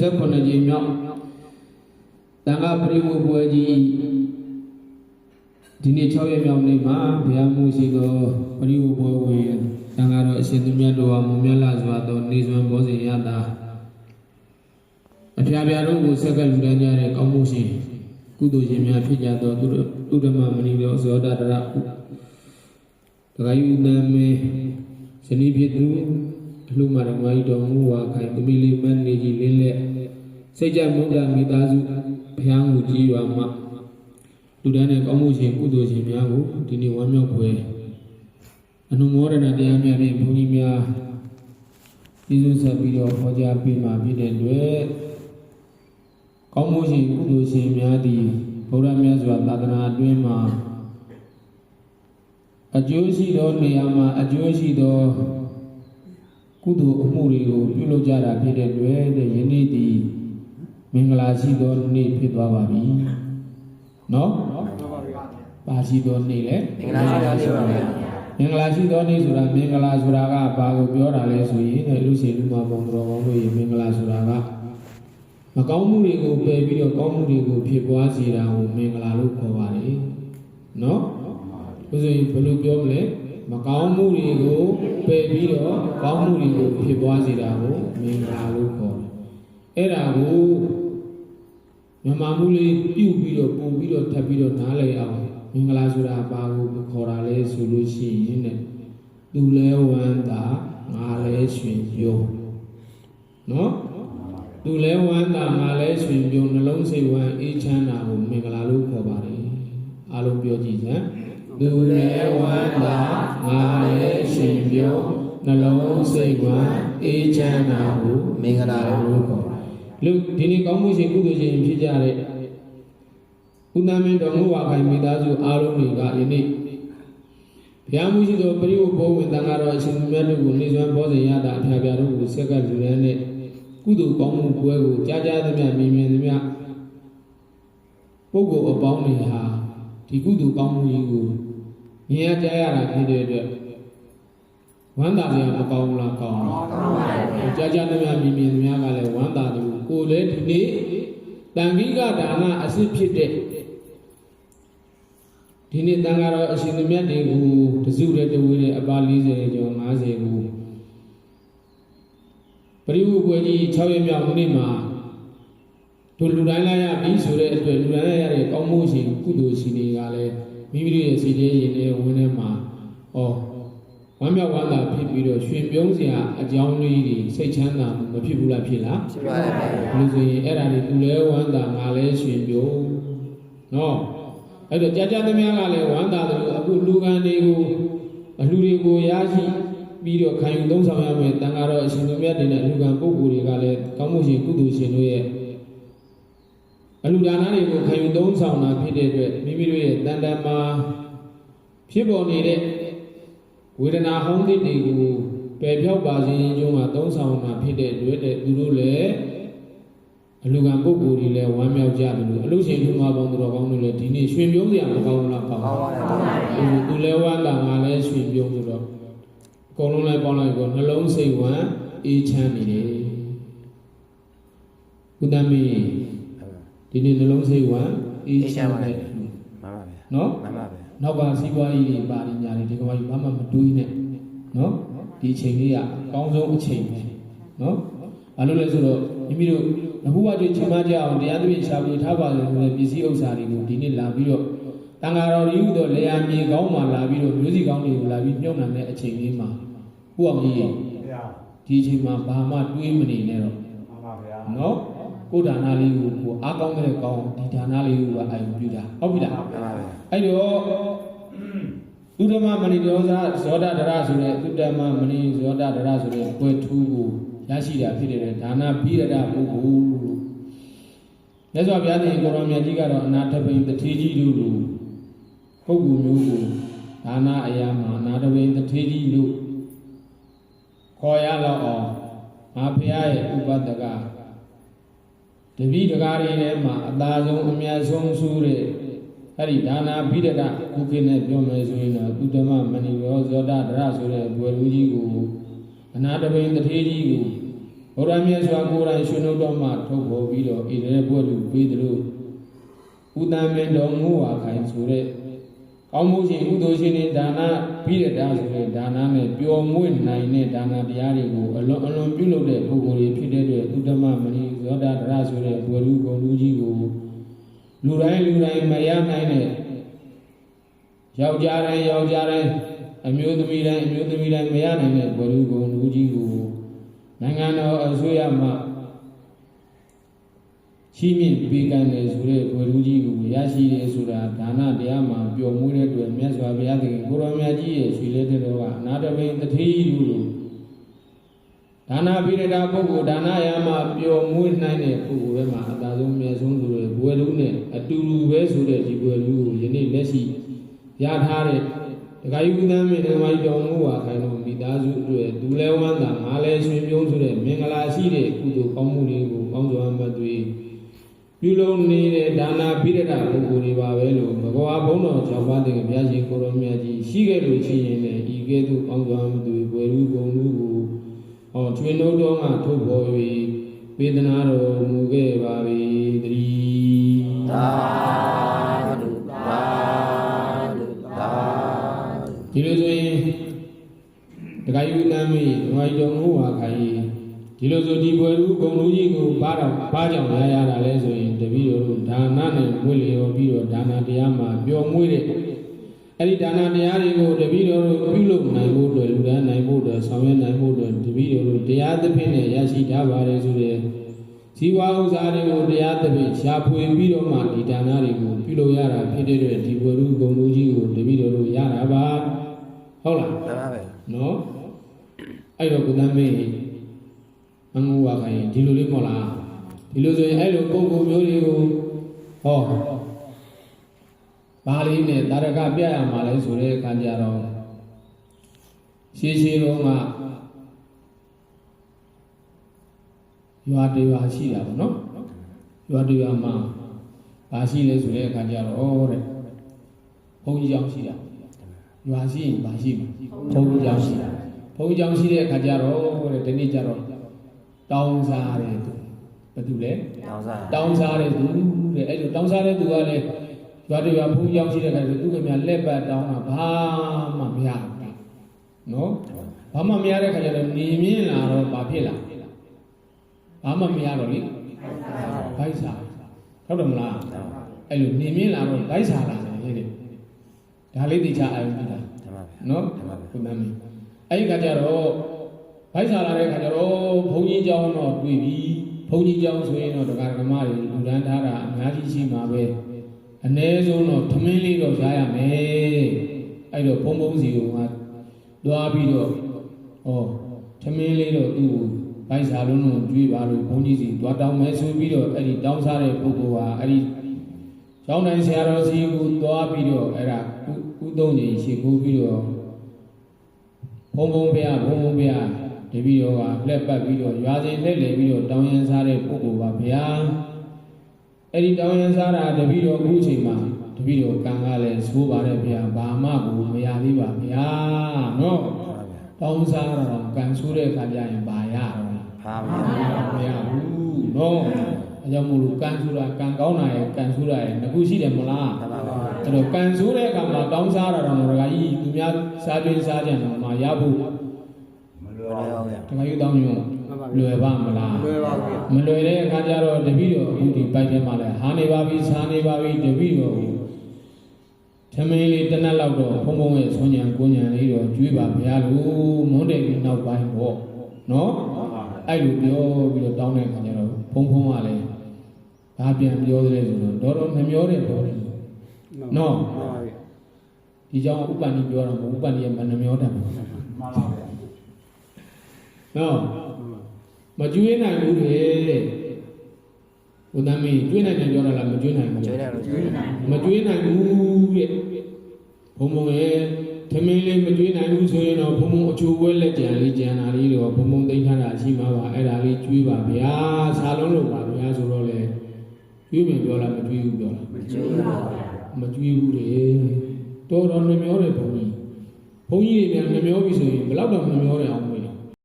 ဆက်ခွန်ကြီးမြောက်တန်ခါပရိဝပွဲကြီးဒီနေ့6ရက်မြောက်နေ့မှာဘုရားမှုရှိသောပရိဝပွဲဝင်တန်ခါတော်အရှင်သူမြတ်တော်မွန်မြတ်လာစွာသောနေစွမ်းဘောဇင်ရတာအဖျားဖျားတို့ကိုဆက်ကလူတန်းကြတဲ့ကောင်းမှုရှင်ကုသိုလ်ရှင်များဖြစ်ကြသောသူဓမ္မမဏိတော်ဇောဒတရတခါယူနာမေဇနီးဖြစ်သူအလှမတော်မကြီးတော်မူဝါခိုင်သမီးလေးမန်းနေကြီးလင်းလက်စိတ်ကြမုဒ္ဒမိသားစုဘုရားမှုကြီးရွာမှာလူတန်းတဲ့ကောင်းမှုရှင်ကုသိုလ်ရှင်များကိုဒီနေ့ဝမ်းမြောက်ဖွယ်အနုမောဒနာတရားများဖြင့်ဘုန်းကြီးများကျေးဇူးဆက်ပြီးတော့ဟောကြားပေးမှာဖြစ်တဲ့အတွက်ကောင်းမှုရှင်ကုသိုလ်ရှင်များသည်ဗုဒ္ဓမြတ်စွာသာသနာအတွင်းမှာအကျိုးရှိသောနေရာမှာအကျိုးရှိသောကုသိုလ်အမှုတွေကိုပြုလုပ်ကြတာဖြစ်တဲ့အတွက်ယနေ့သည်မင်္ဂလာရှိသောနေ့ဖြစ်သွားပါပြီ။နော်။ပါရှိသောနေ့လေမင်္ဂလာရှိသောနေ့ပါဗျာ။မင်္ဂလာရှိသောနေ့ဆိုတာမင်္ဂလာဆိုတာကဘာကိုပြောတာလဲဆိုရင်လူရှင်လူမဘုံတော်ကောင်းတို့ရေမင်္ဂလာဆိုတာကမကောင်းမှုတွေကိုပယ်ပြီးတော့ကောင်းမှုတွေကိုဖြစ်ပွားစေတာကိုမင်္ဂလာလို့ခေါ်ပါတယ်။နော်။ဆိုရင်ဘယ်လိုပြောမလဲမကောင်းမှုတွေကိုပယ်ပြီးတော့ကောင်းမှုတွေကိုဖြစ်ပွားစေတာကိုမင်္ဂလာလို့ခေါ်တယ်။အဲ့ဒါကိုမြန်မာမှုလေးပြုတ်ပြီးတော့ပုံပြီးတော့ထပ်ပြီးတော့နားလည်အောင်မင်္ဂလာဆိုတာဘာကိုခေါ်တာလဲဆိုလို့ရှိရင်တဲ့သူလဲဝမ်းသာငါလဲရွှင်ပြုံးနော်သူလဲဝမ်းသာငါလဲရွှင်ပြုံးနှလုံးစိတ်ဝမ်းအေးချမ်းတာကိုမင်္ဂလာလို့ခေါ်ပါတယ်အားလုံးပြောကြည့်စမ်းသူလဲဝမ်းသာငါလဲရွှင်ပြုံးနှလုံးစိတ်ဝမ်းအေးချမ်းတာကိုမင်္ဂလာလို့ခေါ်လူဒီနေ့ကောင်းမှုရှင်ကုသိုလ်ရှင်ဖြစ်ကြတဲ့ဥဒ္ဒမင်းတော်မူဝါခိုင်မိသားစုအားလုံးတွေကယနေ့ဘုရားမှုရှိသောပရိဝဘောဝင်တန်ခါတော်အရှင်မြတ်တို့ကိုနေစွမ်းဘောဇင်ရတာအဖျားဖျားတို့ကိုဆက်ကလူရန်နဲ့ကုသိုလ်ကောင်းမှုပွဲကိုကြားကြားသမျှမြင်မြင်သမျှပုဂ္ဂိုလ်အပေါင်းတွေဟာဒီကုသိုလ်ကောင်းမှုကြီးကိုမြင်ရကြားရတာဖြစ်တဲ့အတွက်ဝမ်းသာစရာမကောင်းလားကောင်းပါဘူးကြားကြားသမျှမြင်မြင်သမျှကလည်းဝမ်းသာတယ်ကိုယ်လည်းဒီနေ့တန်ခိကဒါနအစစ်ဖြစ်တဲ့ဒီနေ့တန်ခါတော်အရှင်သမီးတွေကိုတစုတဲ့တဝေးတဲ့အပါ40ကျော်50ကိုပရိဝုပွဲကြီး6ရက်မြောက်နေ့မှာတို့လူတိုင်းလာရပြီဆိုတဲ့အတွက်လူတိုင်းရတဲ့ကောင်းမှုရှင်ကုသိုလ်ရှင်တွေကလည်းမိမိတို့ရဲ့စီသေးရင်နဲ့ဝင်းထဲမှာဝမ်းမြောက်ဝမ်းသာဖြစ်ပြီးတော့ရွှင်ပြုံးစရာအကြောင်းလေးတွေစိတ်ချမ်းသာမဖြစ်ဘူးလားဖြစ်လားဖြစ်ပါတယ်ဗျာလူဆိုရင်အဲ့ဒါတွေသူလဲဝမ်းသာငါလဲရွှင်ပြုံးနော်အဲ့တော့ကြာကြာသမျှကလည်းဝမ်းသာတယ်အခုလူကံတွေကိုအလှတွေကိုရရှိပြီးတော့ခံယူသုံးဆောင်ရမယ်တန်ခါတော်အရှင်သူမြတ်တွေနဲ့လူကံပုဂ္ဂိုလ်တွေကလည်းကောင်းမှုရှင်ကုသိုလ်ရှင်တို့ရဲ့အလှဒါနတွေကိုခံယူသုံးဆောင်တာဖြစ်တဲ့အတွက်မိမိတို့ရဲ့တန်တမာဖြစ်ပေါ်နေတဲ့ဝေဒနာဟောင်းသစ်တွေကိုပယ်ဖြောက်ပါစေခြင်းကြောင့်သုံးဆောင်တာဖြစ်တဲ့အတွက်သူတို့လည်းအလူကံပုဂ္ဂိုလ်တွေလည်းဝမ်းမြောက်ကြတယ်လို့အလူရှင်လူမပေါင်းတော်ကောင်းတွေလည်းဒီနေ့ရွှင်ပြုံးစရာမကောင်းဘူးလားကောင်းပါဘူးသူလည်းဝမ်းသာငါလည်းရွှင်ပြုံးဆိုတော့အကုန်လုံးလည်းပေါင်းလိုက်တော့နှလုံးစိတ်ဝမ်းအေးချမ်းနေတယ်ဘုဒ္ဓမင်းဒီနေ့နှလုံးစိတ်ဝမ်းအေးချမ်းပါတယ်မှန်ပါဗျာနော်မှန်ပါဗျာနောက်ကစီးပွားရေးတွေပါညာတွေဒီကဘာကြီးဘာမှမတွေးနဲ့နော်ဒီအချိန်လေးကအကောင်းဆုံးအချိန်ပဲနော်ဘာလို့လဲဆိုတော့မိမိတို့အခုကတွေ့ချိန်မှကြအောင်တရားသဖြင့်ရှာဖွေထားပါလို့ပစ္စည်းဥစ္စာတွေကိုဒီနေ့လာပြီးတော့တန်ဃာတော်ကြီးတို့လေယာမြေကောင်းမှလာပြီးတော့မျိုးစီကောင်းတွေကိုလာပြီးမြုပ်နှံတဲ့အချိန်လေးမှာဘုရားကြီးဒီအချိန်မှာဘာမှတွေးမနေနဲ့တော့မှန်ပါဗျာနော်ကိုယ်ဒါနလေးကိုအားကောင်းတဲ့ကောင်းဒီဒါနလေးကိုအာရုံပြုတာဟုတ်ပြီလားမှန်ပါဗျာအဲ့တော့သုဒ္ဓမမဏိဒောဇောဒဒရဆိုတဲ့သုဒ္ဓမမဏိဇောဒဒရဆိုတဲ့ပွဲထူးကိုရရှိတာဖြစ်တဲ့ဒါနဘိရဒပုဂ္ဂိုလ်လို့မြတ်စွာဘုရားရှင်ကိုရောင်မြတ်ကြီးကတော့အနာထဘိန်တထေးကြီးတို့လိုပုဂ္ဂိုလ်မျိုးကိုဒါနအရာမှာအနာထဘိန်တထေးကြီးလို့ခေါ်ရတော့အောင်ငါဘုရားရဲ့ဥပဒကတပိတကားတွေထဲမှာအသာဆုံးအမြတ်ဆုံးဆူတဲ့အဲ့ဒီဒါနဘိရဒကုကိနဲ့ပြောမယ်ဆိုရင်တော့သုတ္တမမဏိရောဇောဒဒရဆိုတဲ့ဘွယ်လူကြီးကိုအနာတပိန်တထေးကြီးကို ဘုရားမြတ်စွာကိုယ်တိုင်ရှင်တို့တော်မှထုတ်ဖော်ပြီးတော့ဣရေဘုလူပေးတယ်လို့ဥတ္တမင်းတော်ငိုးဝါခိုင်ဆိုတဲ့ကောင်းမှုရှင်ကုသိုလ်ရှင်တွေဒါနပြီးတဲ့ဒါဆိုတဲ့ဒါနနဲ့ပျော်မွေ့နိုင်တဲ့ဒါနတရားတွေကိုအလွန်ပြုလုပ်တဲ့ပုဂ္ဂိုလ်တွေဖြစ်တဲ့အတွက်သုတ္တမမဏိဇောဒတရဆိုတဲ့ဘွယ်လူဂုံလူကြီးကိုလူတိုင်းမရနိုင်တဲ့ယောက်ျားတိုင်းအမျိုးသမီးတိုင်းမရနိုင်တဲ့ဘွယ်လူဂုံလူကြီးကိုနိုင်ငံတော်အစိုးရမှချီးမြှင့်ပေးကမ်းတယ်ဆိုတဲ့ဘွယ်လူကြီးကိုရရှိတယ်ဆိုတာဒါနတရားမှာပျော်မွေ့တဲ့အတွက်မြတ်စွာဘုရားသခင်ကိုရောမြတ်ကြီးရဲ့ရွှေလက်တော်ကအနာတပိန်တတိလူလိုဒါနပိရတာပုဂ္ဂိုလ်ဒါနရာမှာပျော်မွေ့နိုင်တဲ့ပုဂ္ဂိုလ်ပဲမှာအသာဆုံးမြတ်ဆုံးဆိုတဲ့ဘွယ်လူနဲ့အတူတူပဲဆိုတဲ့ဒီဘွယ်လူကိုယနေ့လက်ရှိရထားတဲ့ဒကာယုသမ်းမင်းဒကာမကြီးတော်မူဝါခိုင်တို့မိသားစုအတွက်ဒူလဲဝမ်းသာငါလဲရွှင်ပြုံးဆိုတဲ့မင်္ဂလာရှိတဲ့ကုသိုလ်ကောင်းမှုတွေကိုကောင်းစွာမှတ်သွေးပြုလုပ်နေတဲ့ဒါနာပိရဒပုဂ္ဂိုလ်တွေပါပဲလို့ဘဂဝါဘုန်းတော်၆ပါးတည်းဘုရားရှင်ကိုရောမြတ်ကြီးရှိခဲ့လို့ရှိရင်လည်းဤကဲ့သို့ကောင်းစွာမှတ်သွေးဘွယ်လူဂုံလူကိုထွေနှုတ်တော်မှထုတ်ပေါ်၍ဝေဒနာတော်မူခဲ့ပါ၏တည်းသာဓုသာဓုသာဒီလိုဆိုရင်ဒကာယုတမ်းမိဓမ္မကြီးတော်မူဝါခိုင်ဒီလိုဆိုဒီဘွယ်လူဂုံလူကြီးကိုဘာကြောင့်ရတာလဲဆိုရင်တပည့်တော်တို့ဒါနနဲ့ဝိလျော်ပြီးတော့ဒါနတရားမှာပျော်မွေ့တဲ့အဲ့ဒီဒါနတရားတွေကိုတပည့်တော်တို့ပြုလုပ်နိုင်ဖို့အတွက်လူဒန်းနိုင်ဖို့အတွက်ဆောင်ရွက်နိုင်ဖို့အတွက်တပည့်တော်တို့တရားသဖြင့်နဲ့ရရှိထားပါတယ်ဆိုတဲ့ဇီဝဥစ္စာတွေကိုတရားသဖြင့်ရှားဖွေပြီးတော့မှဒီဒါနတွေကိုပြုလုပ်ရတာဖြစ်တဲ့အတွက်ဒီဘွယ်လူဂုံလူကြီးကိုတပည့်တော်တို့ရတာပါဟုတ်လားမှန်ပါပဲနော်အဲ့တော့ကုသမင်းအငူဝါခိုင်ဒီလိုလေးမဟုတ်လားဒီလိုဆိုရင်အဲ့လိုပုံပုံမျိုးတွေကိုဟောဘာလေးနဲ့တာရကပြရမှာလဲဆိုတဲ့အခါကျတော့ရှင်းတော့ကရွာတရွာရှိတာပေါ့နော်ရွာတရွာမှာဘာရှိလဲဆိုတဲ့အခါကျတော့တဲ့ဘုန်းကြီးကျောင်းရှိတာရွာရှိရင်ဘာရှိမှာဘုန်းကြီးကျောင်းရှိတာဘုန်းကြီးကျောင်းရှိတဲ့အခါကျတော့တဲ့ဒီနေ့ကျတော့တောင်းစားတဲ့သူဘာတူလဲတောင်းစားတဲ့သူတဲ့အဲ့လိုတောင်းစားတဲ့သူကလည်းရွာတရွာဘုန်းကြီးကျောင်းရှိတဲ့အခါကျသူကများလက်ပတ်တောင်းတာဘာမှမရဘူးနော်ဘာမှမရတဲ့အခါကျတော့နေမြင့်လာတော့ဘာဖြစ်လာဘာမှမရတော့လေဘိုက်စားဟုတ်တယ်မလားအဲ့လိုနေမြင့်လာတော့ဘိုက်စားလာတယ်လေဒါလေးသိချအာရုံပြုတာနော်ခုနမင်းအဲ့ဒီခါကျတော့ဘိုက်စားလာတဲ့ခါကျတော့ဘုန်းကြီးကျောင်းတော့တွေ့ပြီဘုန်းကြီးကျောင်းဆိုရင်တော့ဒကာဓမ္မတွေလူဒန်းထားတာအများကြီးရှိမှာပဲအ ਨੇ ဆုံးတော့ထမင်းလေးတော့ရရမယ်အဲ့တော့ဘုံစီကတွားပြီးတော့ထမင်းလေးတော့သူ့ကိုဘိုက်စားလုံးလုံးကျွေးပါလို့ဘုန်းကြီးစီတွားတောင်းမယ်ဆိုပြီးတော့အဲ့ဒီတောင်းစားတဲ့ပုဂ္ဂိုလ်ဟာအဲ့ဒီကျောင်းတိုင်းဆရာတော်စီကိုတွားပြီးတော့အဲ့ဒါဥသုံးကြီးရှိခိုးပြီးတော့ဘုံဘုံဘုရားတပည့်တော်ကလက်ပတ်ပြီးတော့ရွာစဉ်လက်လေပြီးတော့တောင်းရန်စားတဲ့ပုဂ္ဂိုလ်ပါဗျာအဲ့ဒီတောင်းရန်စားတာတပည့်တော်အခုချိန်မှာတပည့်တော်ကံကလည်းသိုးပါတယ်ဗျာဘာမှကိုမရသေးပါဗျာနော်တောင်းစားတော့ကံဆိုးတဲ့ခါကျရင်ဘာရတော့မရဘူးနော်အကြောင်းမို့လို့ကံဆိုတာကံကောင်းတာရဲ့ကံဆိုးတာရဲ့ငခုရှိတယ်မလားအဲ့တော့ကံဆိုးတဲ့အခါမှာတောင်းစားတာတော့ဒကာကြီးသူများစားတွင်းစားကြံတော့မှရဖို့ဒကာကြီးတောင်းရင်လွယ်ပါမလားမလွယ်တဲ့အခါကျတော့တပည့်တော်အခုဒီပိုက်ထဲမှာလဲဟာနေပါပြီစားနေပါပြီတပည့်တော်သမင်းလေးတစ်နက်လောက်တော့ဖုံဖုံရဲ့ဆွမ်းညံကိုညံလေးတော့ကျွေးပါဗျာလို့မွန်းတယ်ပြီးနောက်ပိုင်းပေါ့နော်အဲ့လိုပြောပြီးတော့တောင်းတဲ့အခါကျတော့ဖုံဖုံကလည်းဘာပြန်ပြောသလဲဆိုတော့တော်နှမျောတဲ့ပေါ်တယ်နော်ဒီကြောင့်ဥပ္ပန္နိပြောတာမဟုတ်ဥပ္ပန္နိရဲ့မနှမျောတတ်ဘူးမှန်ပါဗျာနော်မကျွေးနိုင်ဘူးလေဘုရားမင်းကျွေးနိုင်တယ်ပြောတာလားမကျွေးနိုင်ဘူးမကျွေးနိုင်ဘူးတဲ့ဘုံဘုံရဲ့သမင်းလေးမကျွေးနိုင်ဘူးဆိုရင်တော့ဘုံဘုံအချိုးပွဲလက်ကြံလေးကြံတာလေးတော့ဘုံဘုံသိမ်းထားတာရှိမှာပါအဲ့ဒါလေးကျွေးပါဗျာစားလုံးလို့ပါဗျာဆိုတော့လေကျွေးမယ်ပြောလားမကျွေးဘူးပြောလားမကျွေးပါဘူးမကျွေးဘူးလေတော်နှမျောတယ်ဘုံကြီးတွေပြန်နှမျောပြီဆိုရင်ဘယ်တော့မှနှမျောတယ်အောင်